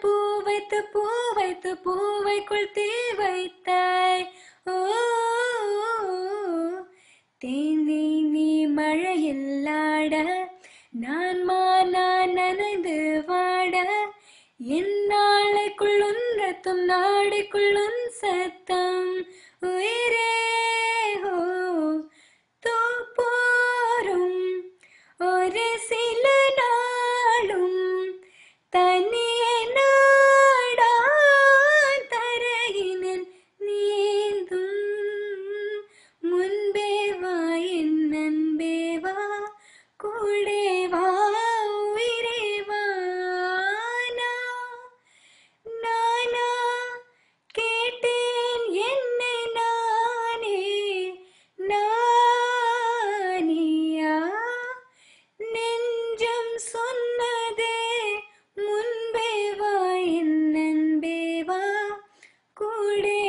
பூ வைத்து பூ வைத்து பூவைக்குள் தீ வைத்தாய். ஓ தேனி நீ மழையில் ஆட, நான் நனைந்து வாட, என் நாளைக்குள்ளுன் ரத்தம் நாடைக்குள்ளுன் சத்தம். உயிரே ஹோ தோப்போரும் ஒரு சில நாளும் தனியே நாடா தரையினில் நீந்தும். முன்பே வா என் அன்பே வா, கூடே வா உயிரே வா. நானா கேட்டேன் என்னை நானே, நானியா நெஞ்சம் சொன்னதே முன்பே வா என் அன்பே வா, கூடே